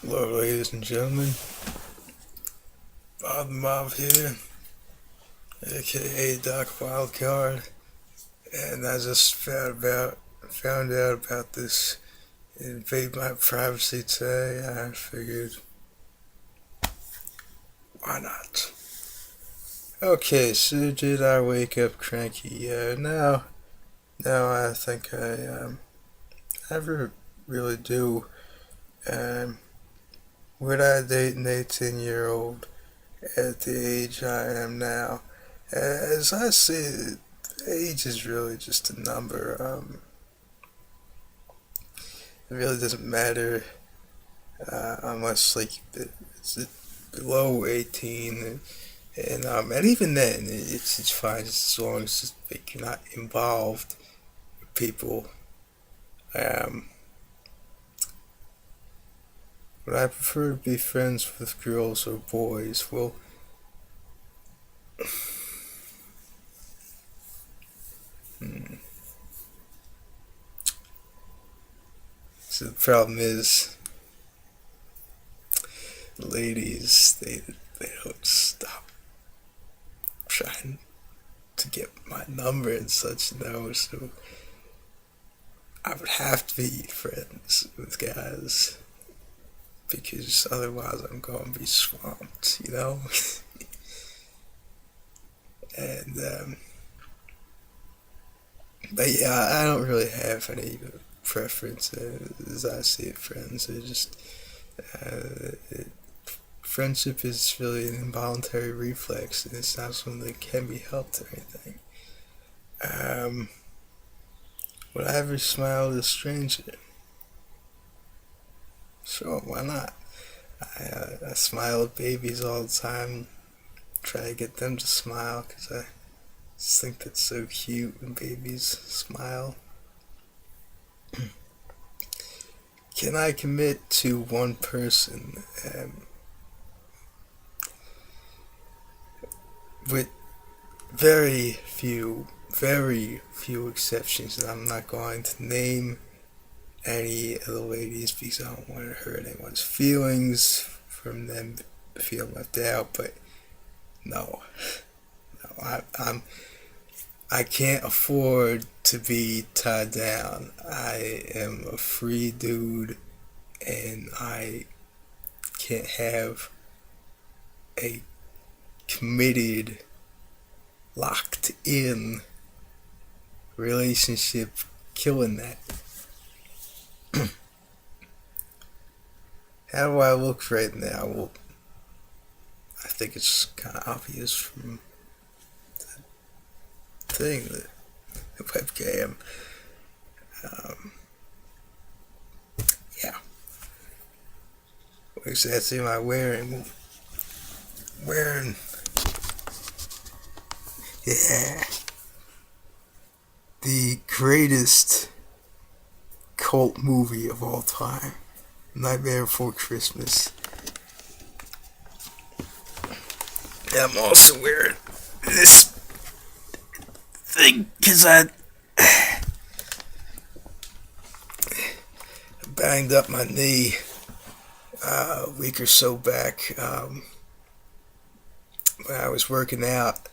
Hello, ladies and gentlemen. Bob the Mob here, aka Doc Wildcard, and I just found out about this invade my privacy today. I figured, why not? Okay, so did I wake up cranky? Yeah, no, I think I never really do. Um, would I date an 18-year-old at the age I am now? As I see it, age is really just a number. It really doesn't matter unless like it's below 18, and even then it's fine just as long as like, you're not involved with people. Um, but I prefer to be friends with girls or boys. Well, hmm. So the problem is, ladies, they don't stop trying to get my number and such. No, so I would have to be friends with guys because otherwise I'm going to be swamped, you know? and, but yeah, I don't really have any preference as I see it, friends. It just, friendship is really an involuntary reflex and it's not something that can be helped or anything. Um, would I ever smile at a stranger? Sure, why not? I smile at babies all the time, try to get them to smile because I just think that's so cute when babies smile. Can I commit to one person? With very few exceptions, and I'm not going to name any of the ladies because I don't want to hurt anyone's feelings from them feeling left out. But no, I can't afford to be tied down. I am a free dude, and I can't have a committed, locked in relationship killing that. How do I look right now? Well, I think it's kind of obvious from the thing, the webcam. Um, yeah. What exactly am I wearing? Well, wearing, yeah, the greatest cult movie of all time, Nightmare Before Christmas. And I'm also wearing this thing because I banged up my knee a week or so back when I was working out.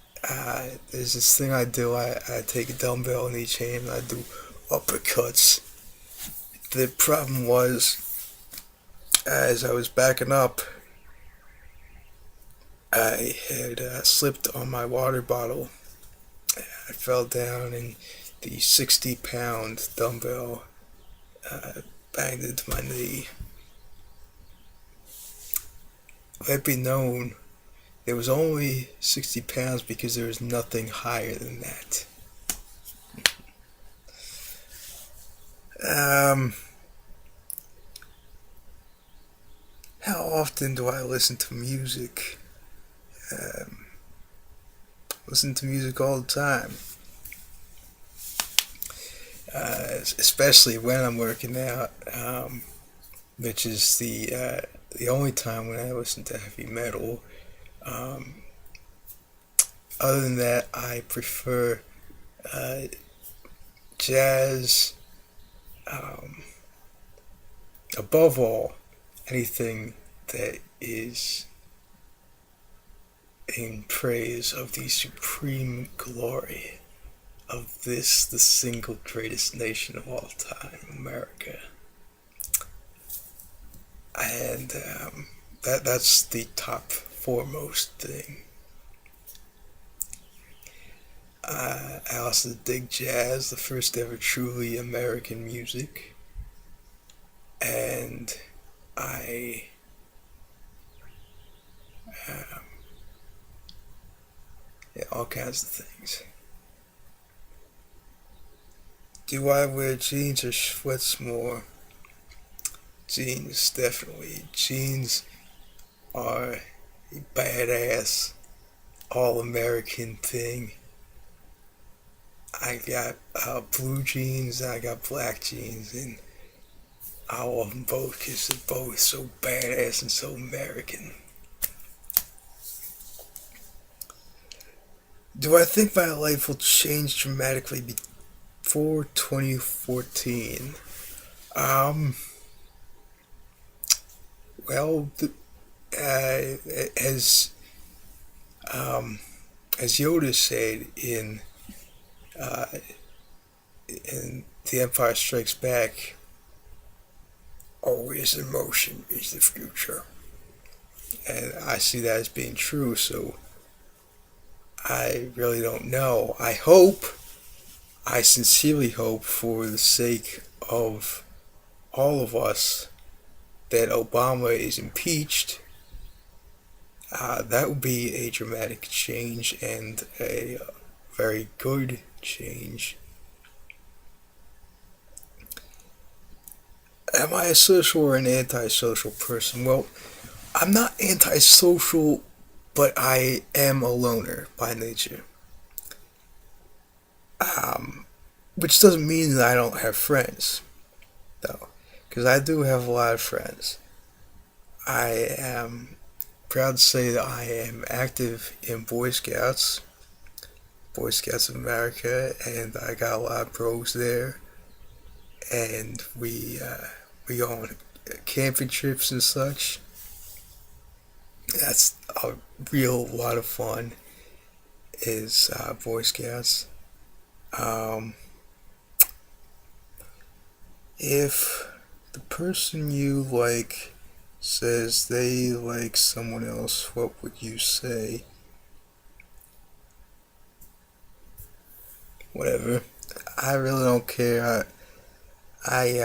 There's this thing I do. I take a dumbbell in each hand and I do uppercuts. The problem was, as I was backing up, I had slipped on my water bottle. I fell down and the 60-pound dumbbell banged into my knee. Let it be known, it was only 60 pounds because there was nothing higher than that. How often do I listen to music? Um, listen to music all the time. Especially when I'm working out, which is the only time when I listen to heavy metal. Um, other than that, I prefer uh, jazz. Um, above all, anything that is in praise of the supreme glory of this, the single greatest nation of all time, America. And that's the top foremost thing. I also dig jazz, the first ever truly American music, and I um, yeah, all kinds of things. Do I wear jeans or sweats more? Jeans, definitely. Jeans are a badass, all American thing. I got blue jeans, I got black jeans, and I love them both because they're both so badass and so American. Do I think my life will change dramatically before 2014? Um, well, as um, as Yoda said uh, in The Empire Strikes Back, always in motion is the future, and I see that as being true. So I really don't know. I sincerely hope, for the sake of all of us, that Obama is impeached. That would be a dramatic change and a very good change. Am I a social or an antisocial person? Well, I'm not antisocial, but I am a loner by nature. Um, which doesn't mean that I don't have friends, though, because I do have a lot of friends. I am proud to say that I am active in Boy Scouts of America, and I got a lot of bros there, and we go on camping trips and such. That's a real lot of fun. Is Boy Scouts. Um, if the person you like says they like someone else, what would you say? Whatever. I really don't care. I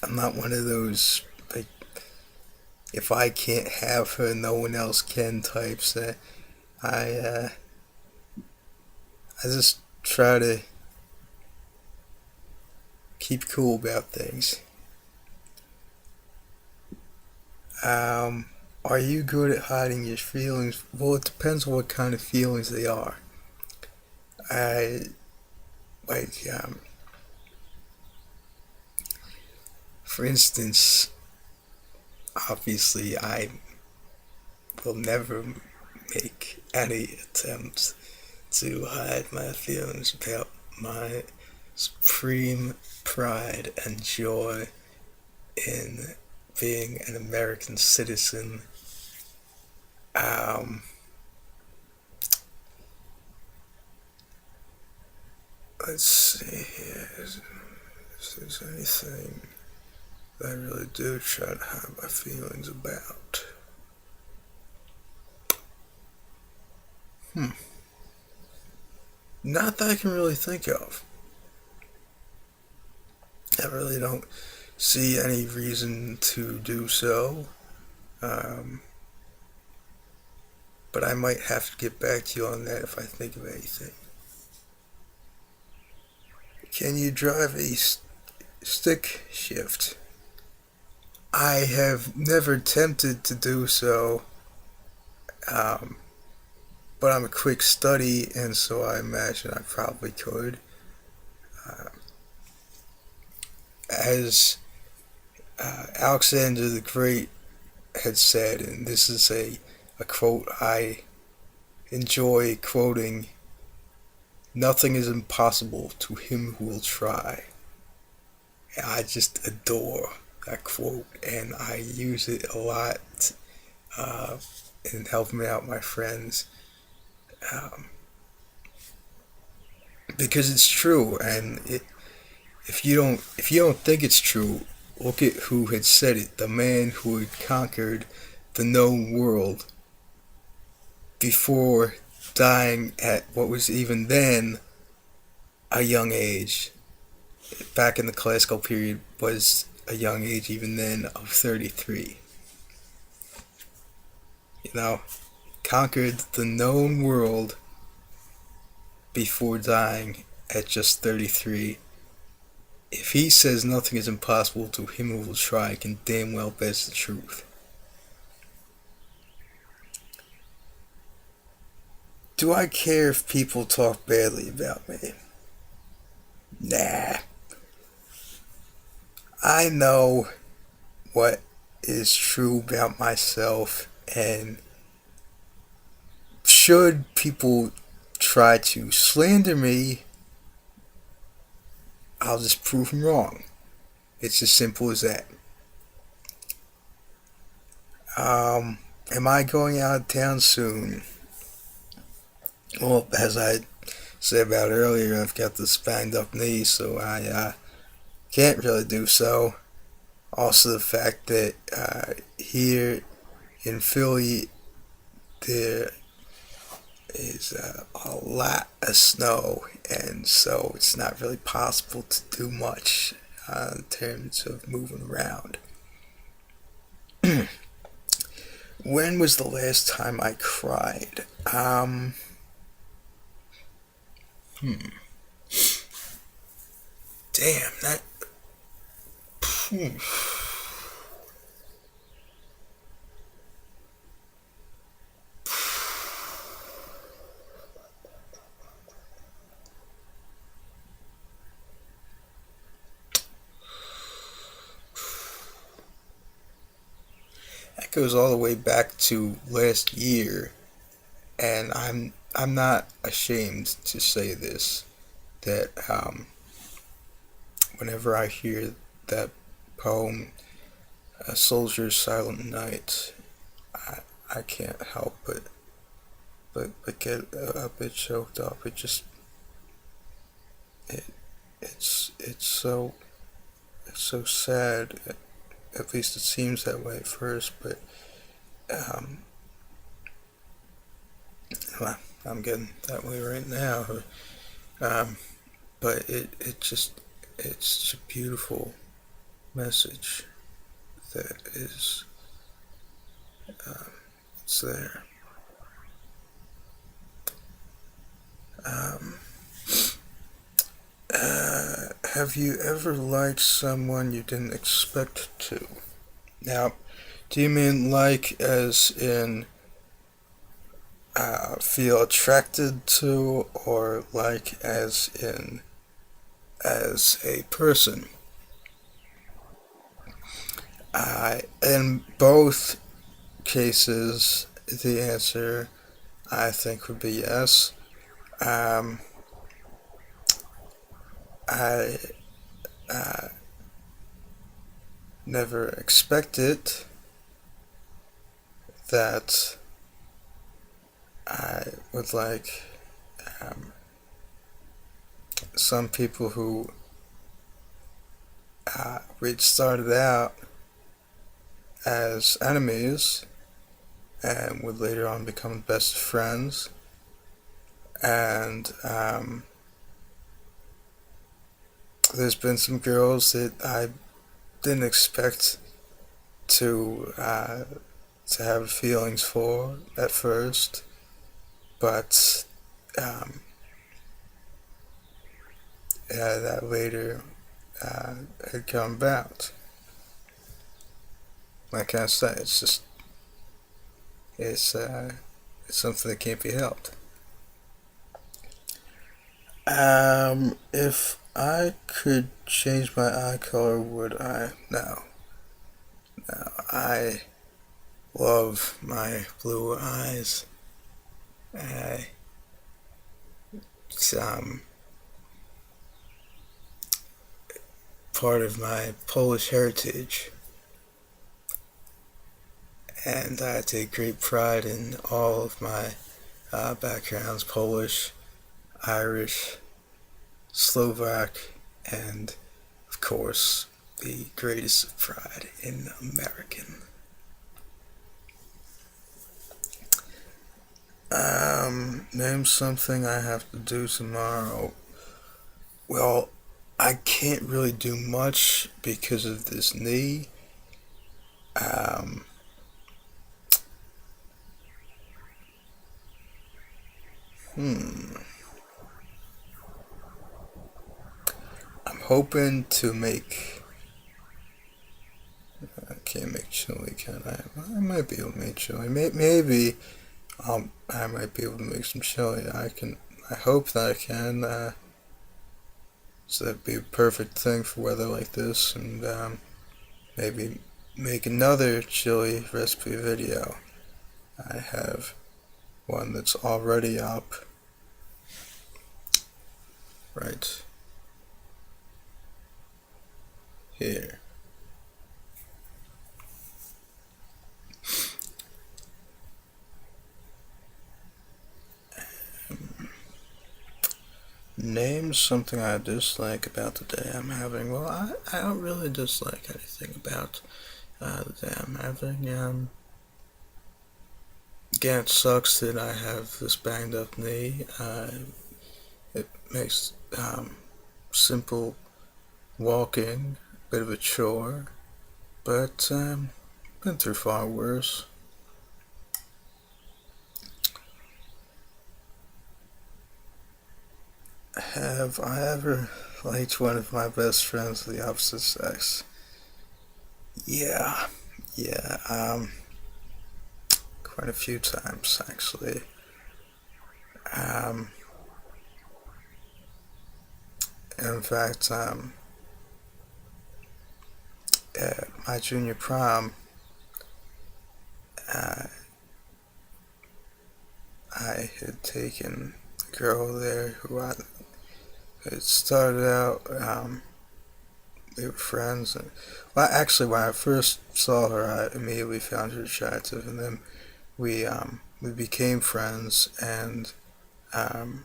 I'm not one of those, like, if I can't have her, no one else can types. I uh, I just try to keep cool about things. Um, are you good at hiding your feelings? Well, it depends on what kind of feelings they are. I like, for instance, obviously, I will never make any attempt to hide my feelings about my supreme pride and joy in being an American citizen. Um, let's see here. If there's anything that I really do try to hide my feelings about. Hmm. Not that I can really think of. I really don't see any reason to do so. Um, but I might have to get back to you on that if I think of anything. Can you drive a stick shift? I have never attempted to do so, um, but I'm a quick study, and so I imagine I probably could. Uh, as Alexander the Great had said, and this is a quote I enjoy quoting: nothing is impossible to him who will try. And I just adore that quote, and I use it a lot uh, in helping out my friends, um, because it's true. And if you don't think it's true, look at who had said it. The man who had conquered the known world before dying at what was even then a young age. Back in the classical period was a young age even then of 33. You know, conquered the known world before dying at just 33. If he says nothing is impossible to him who will try, can damn well bet it's the truth. Do I care if people talk badly about me? Nah. I know what is true about myself, and should people try to slander me, I'll just prove them wrong. It's as simple as that. Am I going out of town soon? Well, as I said about earlier, I've got this banged up knee, so I can't really do so. Also, the fact that here in Philly there is a lot of snow, and so it's not really possible to do much in terms of moving around. When was the last time I cried? Hmm. Damn, that. Hmm. That goes all the way back to last year, and I'm not ashamed to say this, that whenever I hear that poem, "A Soldier's Silent Night," I can't help but get a bit choked up. It it's so sad. At least it seems that way at first, but um, well, I'm getting that way right now. Um, but it's a beautiful message that is um, it's there. Um, have you ever liked someone you didn't expect to? Now, do you mean like as in feel attracted to, or like as in as a person? In both cases, the answer I think would be yes. Um, I uh, never expected that I would like um, some people who we'd started out as enemies and would later on become best friends. And there's been some girls that I didn't expect to uh, to have feelings for at first, but um, that later uh, had come about. Like I said, it's it's something that can't be helped. If I could change my eye color, would I? No. No. I love my blue eyes. I, it's part of my Polish heritage. and I take great pride in all of my backgrounds: Polish, Irish, Slovak, and of course, the greatest pride in American. Name something I have to do tomorrow. Well, I can't really do much because of this knee. Um, hmm. I'm hoping to make. I can't make chili, can I? I might be able to make chili. Maybe I might be able to make some chili. I can. I hope that I can. So that'd be a perfect thing for weather like this, and maybe make another chili recipe video. I have one that's already up right here. Name something I dislike about the day I'm having. Well, I don't really dislike anything about the day I'm having. Again, it sucks that I have this banged up knee. It makes simple walking a bit of a chore, but been through far worse. Have I ever liked one of my best friends of the opposite sex? Yeah, yeah, quite a few times actually. Um, in fact, at my junior prom, uh, I had taken a girl there who I had started out. We were friends. And, well, actually, when I first saw her, I immediately found her attractive, and then we became friends, and um,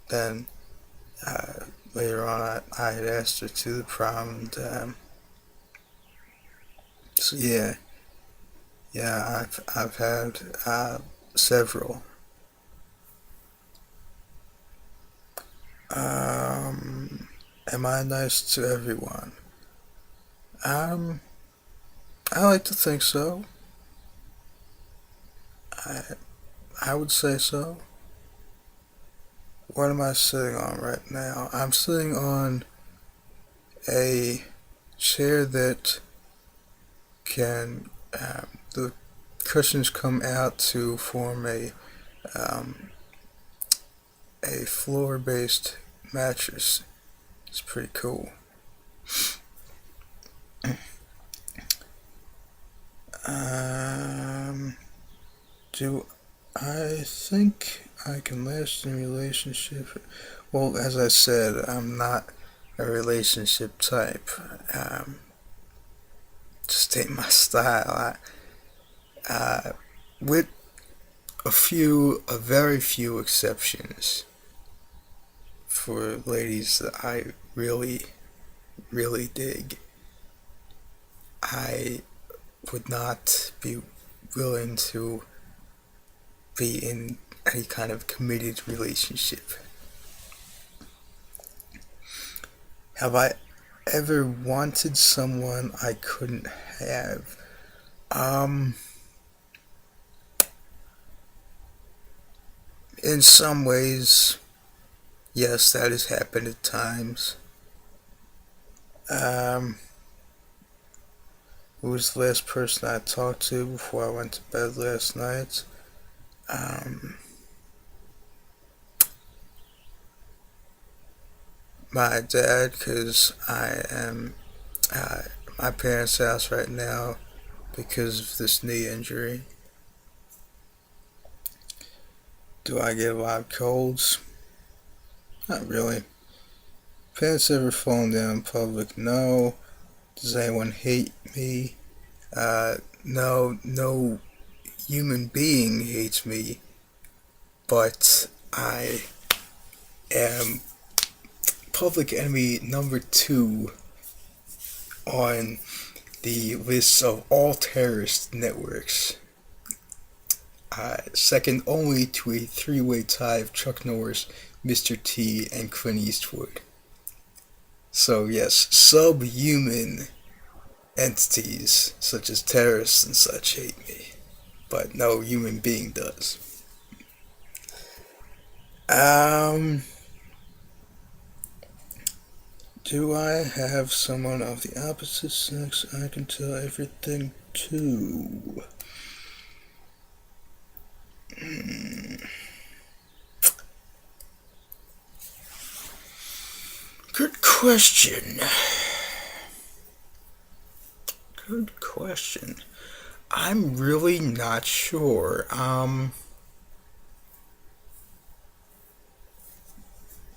then later on, I had asked her to the prom, and so yeah, I've had several. Um, am I nice to everyone? Um, I like to think so. I I would say so. What am I sitting on right now? I'm sitting on a chair that can the cushions come out to form um, a floor-based mattress. It's pretty cool. Um, do I think I can last in a relationship? Well, as I said, I'm not a relationship type. Just ain't my style. With a very few exceptions for ladies that I really, really dig, I would not be willing to be in any kind of committed relationship. Have I ever wanted someone I couldn't have? Um, in some ways, yes, that has happened at times. Um, who was the last person I talked to before I went to bed last night? Um, my dad, because I am at my parents' house right now because of this knee injury. Do I get a lot of colds? Not really. Pants ever fallen down in public? No. Does anyone hate me? no human being hates me, but I am public enemy number two on the list of all terrorist networks. Second only to a three-way tie of Chuck Norris, Mr. T, and Clint Eastwood. So yes, subhuman entities such as terrorists and such hate me, but no human being does. Um, do I have someone of the opposite sex I can tell everything to? Good question. Good question. I'm really not sure.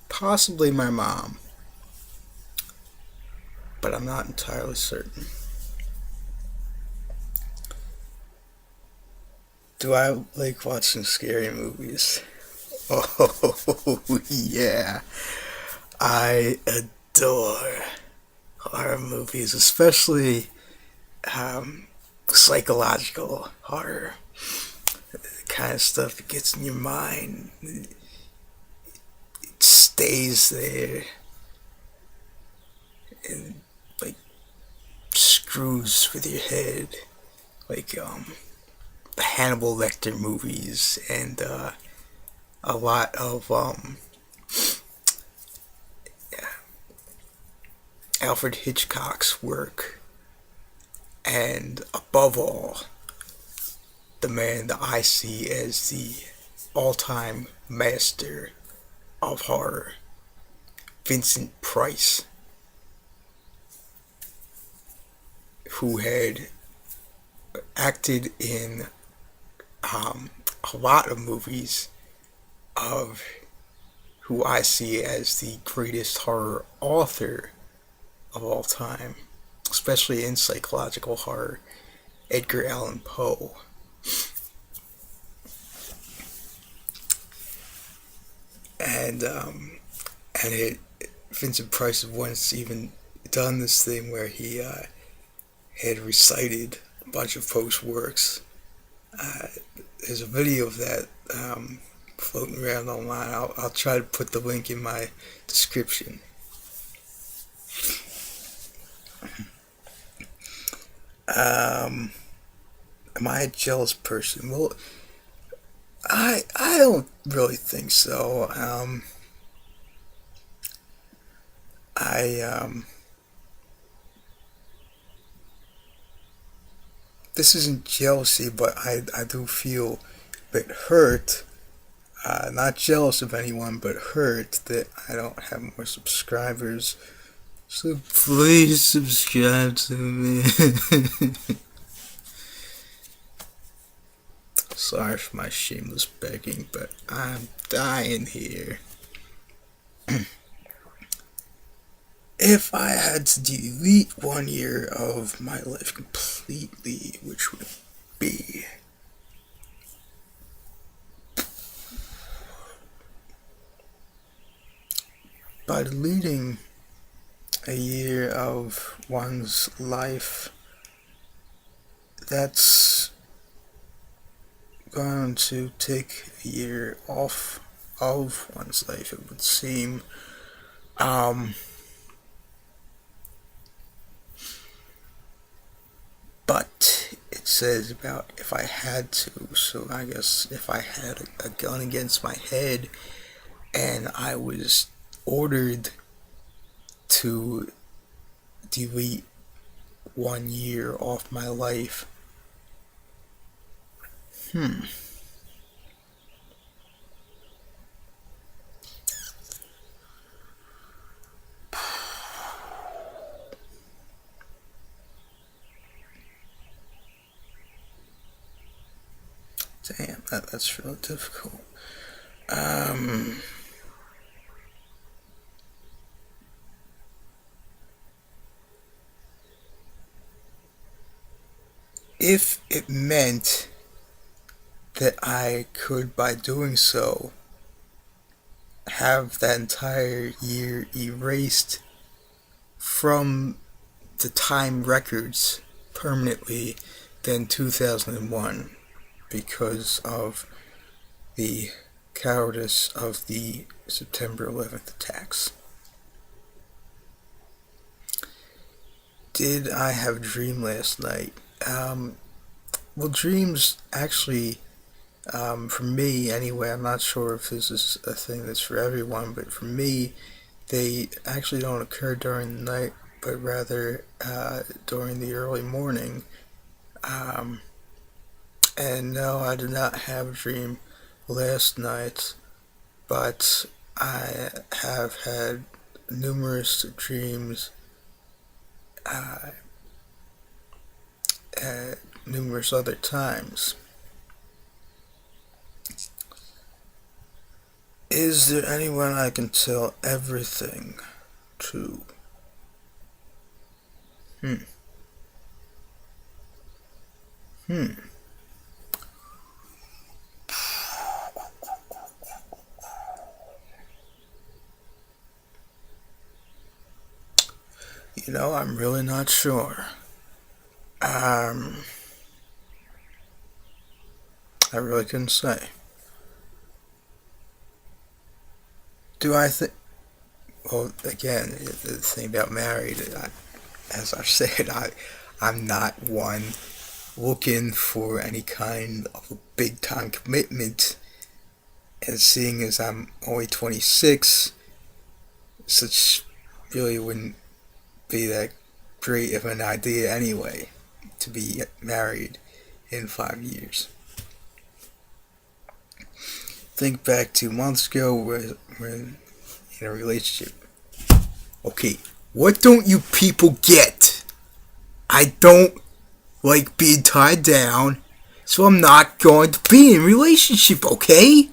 Possibly my mom, but I'm not entirely certain. Do I like watching scary movies? Oh, yeah. I adore horror movies, especially psychological horror. The kind of stuff that gets in your mind, it stays there, and like screws with your head, like the Hannibal Lecter movies, and a lot of Alfred Hitchcock's work, and above all, the man that I see as the all-time master of horror, Vincent Price, who had acted in a lot of movies of who I see as the greatest horror author of all time, especially in psychological horror, Edgar Allan Poe. And Vincent Price had once even done this thing where he had recited a bunch of Poe's works. Uh, there's a video of that floating around online. I'll try to put the link in my description. Am I a jealous person? Well, I don't really think so. I This isn't jealousy, but I do feel a bit hurt. Not jealous of anyone, but hurt that I don't have more subscribers. So please subscribe to me. Sorry for my shameless begging, but I'm dying here. If I had to delete 1 year of my life completely, which would it be? By deleting a year of one's life, that's going to take a year off of one's life, it would seem. But it says about if I had to, so I guess if I had a gun against my head and I was ordered to delete 1 year off my life, damn, that's really difficult. if it meant that I could, by doing so, have that entire year erased from the time records permanently, then 2001, because of the cowardice of the September 11th attacks. Did I have a dream last night? Well, dreams actually, for me anyway, I'm not sure if this is a thing that's for everyone, but for me, they actually don't occur during the night, but rather during the early morning. Um, and no, I did not have a dream last night, but I have had numerous dreams uh, at numerous other times. Is there anyone I can tell everything to? Hmm. Hmm. I'm really not sure. Um, I really couldn't say. Do I think? Well, again, the thing about married, as I've said, I'm not one looking for any kind of a big time commitment. And seeing as I'm only 26, such really wouldn't be that great of an idea anyway to be married in 5 years. Think back 2 months ago when in a relationship. Okay, what don't you people get? I don't like being tied down, so I'm not going to be in a relationship, okay?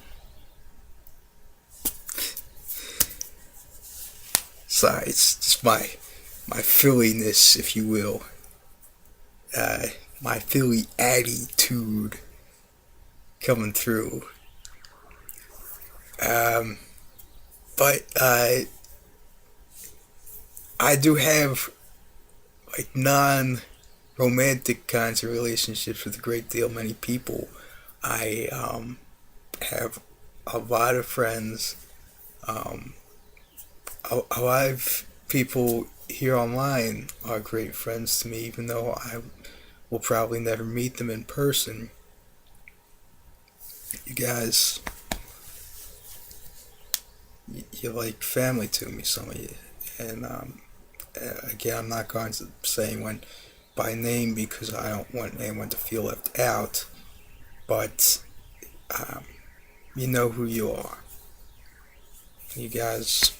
Sorry, it's just my Philliness, if you will. Uh, my Philly attitude coming through. Um, but I do have like non-romantic kinds of relationships with a great deal many people. I have a lot of friends. Um, a lot of people here online are great friends to me, even though I will probably never meet them in person. You guys, you're like family to me, some of you. And again, I'm not going to say anyone by name because I don't want anyone to feel left out, but um, you know who you are. You guys,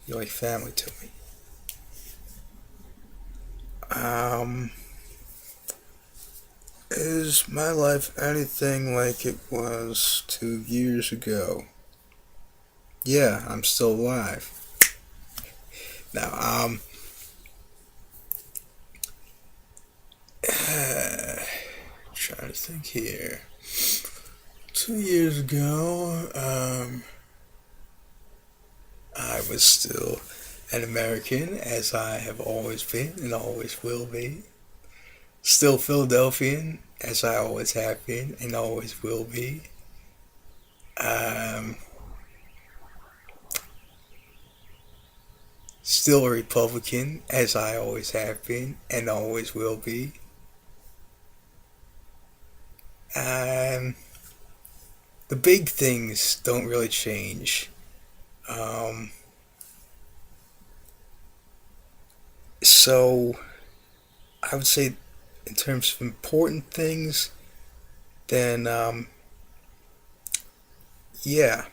you're like family to me. Um, is my life anything like it was 2 years ago? Yeah, I'm still alive. Now, trying to think here. 2 years ago, I was still an American, as I have always been and always will be. Still Philadelphian, as I always have been and always will be. Um, Still a Republican, as I always have been and always will be. Um, the big things don't really change. Um, so I would say, in terms of important things, then yeah.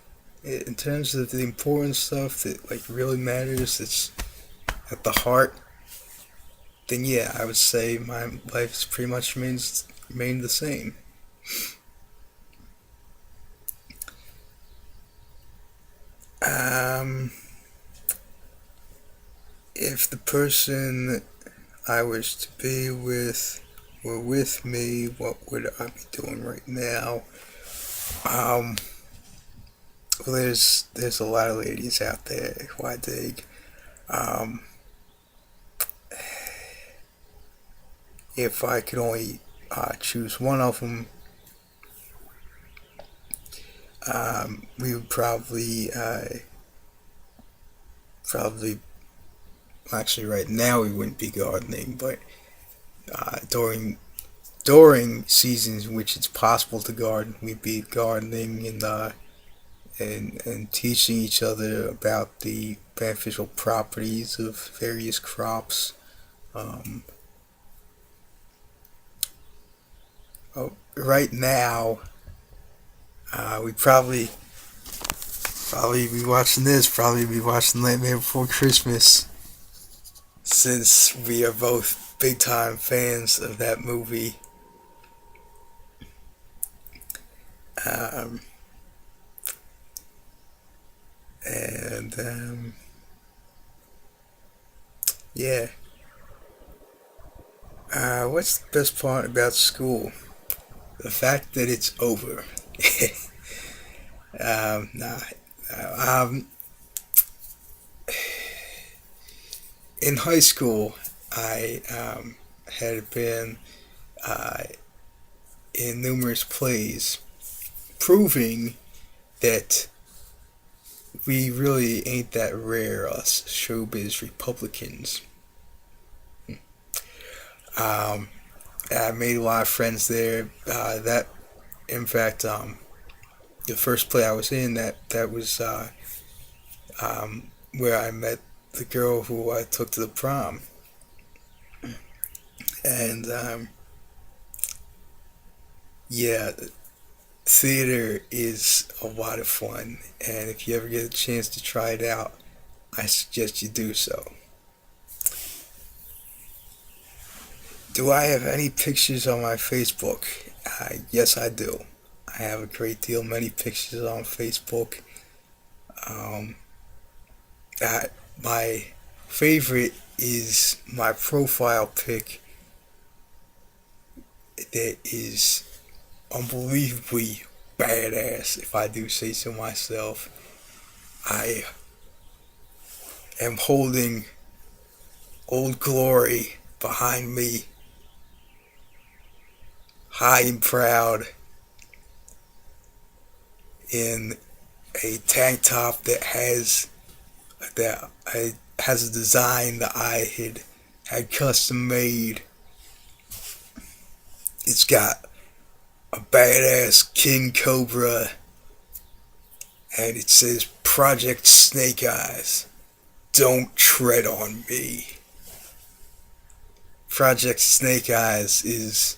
In terms of the important stuff that like really matters, that's at the heart, then yeah, I would say my life's pretty much remained the same. Um, if the person I was to be with were with me, what would I be doing right now? Um, well, there's a lot of ladies out there who I dig. Um, if I could only choose one of them, we would probably actually right now we wouldn't be gardening, but during seasons in which it's possible to garden, we'd be gardening and teaching each other about the beneficial properties of various crops. Um, right now, we probably be watching this. Probably be watching Nightmare Before Christmas, since we are both big time fans of that movie. Um, and yeah. What's the best part about school? The fact that it's over. Nah. Um, in high school, I had been uh, in numerous plays, proving that we really ain't that rare, us showbiz Republicans. Um, I made a lot of friends there. In fact, the first play I was in, that was where I met the girl who I took to the prom, and yeah, theater is a lot of fun, and if you ever get a chance to try it out, I suggest you do so. Do I have any pictures on my Facebook? Yes, I do. I have a great deal, many pictures on Facebook. Um, uh, my favorite is my profile pic that is unbelievably badass, if I do say so myself. I am holding Old Glory behind me, high and proud, in a tank top that has a design that I had custom made. It's got a badass King Cobra, and it says Project Snake Eyes. Don't tread on me. Project Snake Eyes is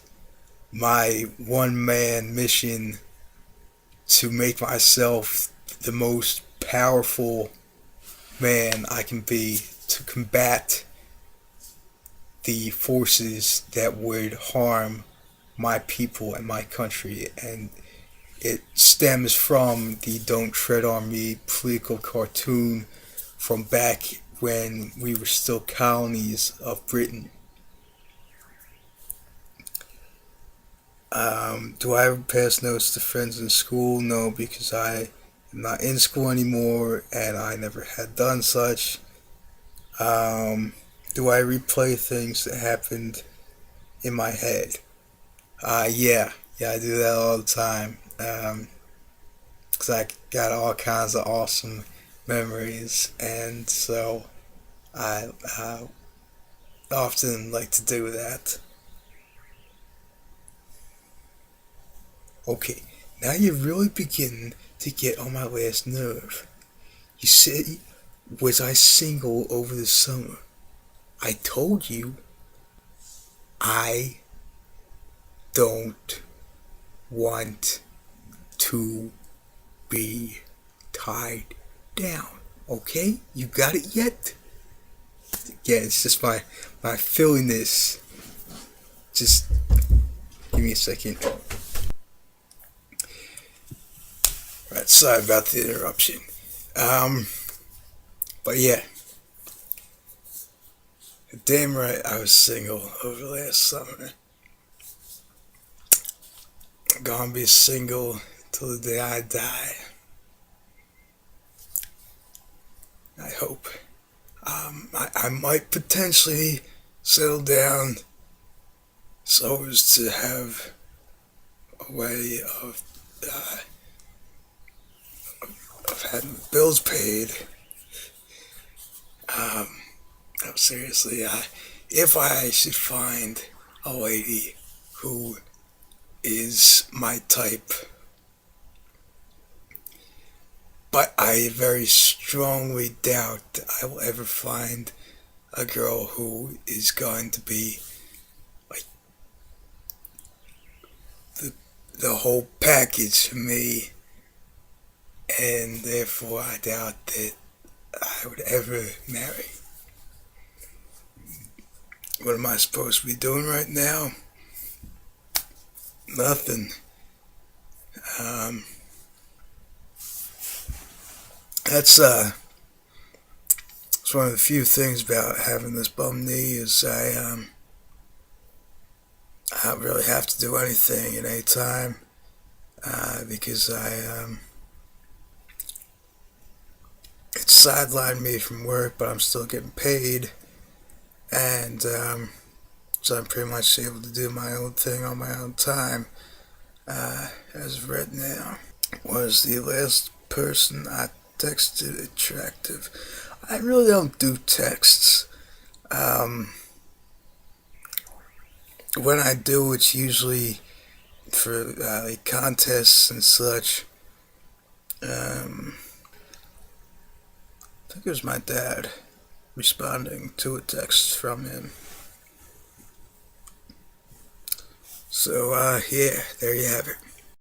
my one man mission to make myself the most powerful man I can be to combat the forces that would harm my people and my country. And it stems from the Don't Tread on Me political cartoon from back when we were still colonies of Britain. Do I ever pass notes to friends in school? No, because I am not in school anymore and I never had done such. Do I replay things that happened in my head? Yeah, I do that all the time. Because I got all kinds of awesome memories, and so I often like to do that. Okay, now you're really beginning to get on my last nerve. You said, was I single over the summer? I told you I don't want to be tied down. Okay? You got it yet? Yeah, it's just my feeling this. Just give me a second. Right, sorry about the interruption. But yeah. Damn right I was single over last summer. Gonna be single till the day I die. I hope. I might potentially settle down so as to have a way uh, of having bills paid. Um, no, seriously, if I should find a lady who is my type, but I very strongly doubt that I will ever find a girl who is going to be like the, the whole package for me, and therefore I doubt that I would ever marry. What am I supposed to be doing right now? Nothing. Um, that's one of the few things about having this bum knee is I don't really have to do anything at any time because it's sidelined me from work, but I'm still getting paid, and so I'm pretty much able to do my own thing on my own time. As of right now, was the last person I texted attractive? I really don't do texts. When I do, it's usually for like contests and such. I think it was my dad responding to a text from him. So, yeah, there you have it.